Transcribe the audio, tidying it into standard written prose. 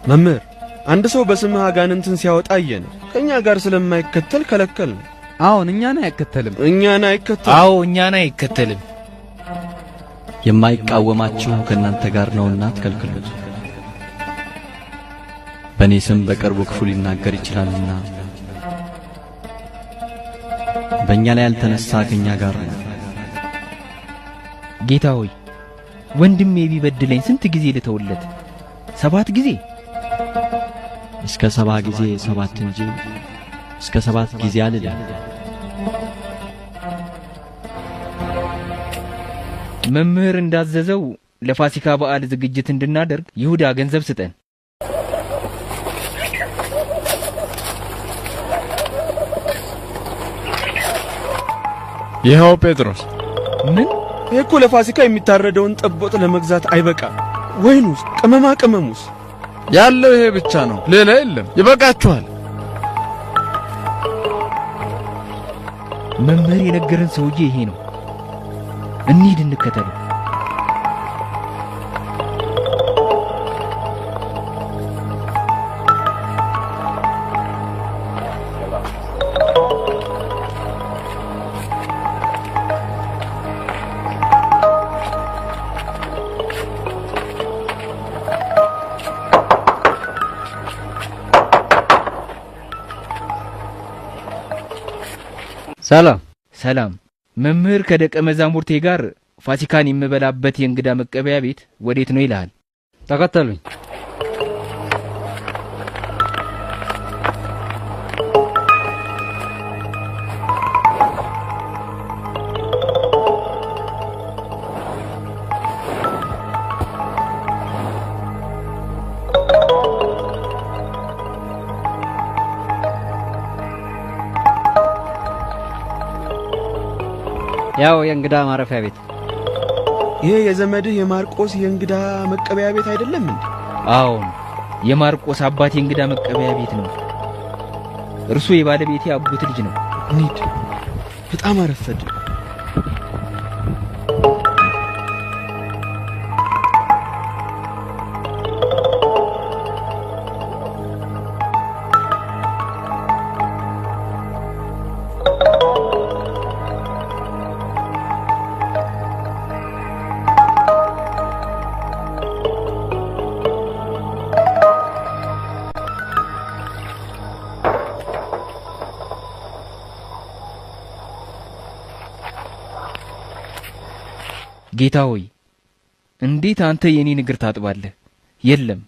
መምህር አንድ ሰው በስምህ አጋንንትን ሲያወጣ አየን። ከኛ ጋር ስለማይከተል ከለከል ነው። አዎን እኛን አይከተልም። አዎ እኛን አይከተልም። የማይቃወማችሁ ከእናንተ ጋር ነውና አትከልክሉት። በእኔ ስም በቅርቡ ክፉ ሊናገር ይችላልና በእኛ ላይ ያልተነሳ ከኛ ጋር ነው። ጌታ ሆይ ወንድሜ ቢበድለኝ ስንት ጊዜ ልተውለት? 7 ጊዜ? እስከ 7 ጊዜ 7 እንጂ እስከ 7 ጊዜ አልልም። መምህር እንዳዘዘው ለፋሲካ በዓል ዝግጅት እንድናደርግ ይሁዳ ገንዘብ ስጠን። ይኸው ጴጥሮስ። ምን? እኮ ለፋሲካ የሚታረደውን ጠቦት ለመግዛት አይበቃ። ወይኑስ? ቅመማ ቅመሙስ? ያለው ይሄ ብቻ ነው፣ ሌላ የለም። ይበቃችኋል። መምህር የነገረን ሰውዬ ይሄ ነው። እንሂድ እንከተለው። ሰላም። መምህር ከደቀ መዛሙርቴ ጋር ፋሲካን የምበላበት የእንግዳ መቀበያ ቤት ወዴት ነው ይላል? ተከተሉኝ። ያው የእንግዳ ማረፊያ ቤት። ይሄ የዘመድህ የማርቆስ የእንግዳ መቀበያ ቤት አይደለም እንዴ? አዎን፣ የማርቆስ አባት የእንግዳ መቀበያ ቤት ነው። እርሱ የባለቤቴ አጎት ልጅ ነው። እንሂድ፣ በጣም አረፈድ። ጌታ ሆይ እንዴት አንተ የኔን እግር ታጥባለህ? የለም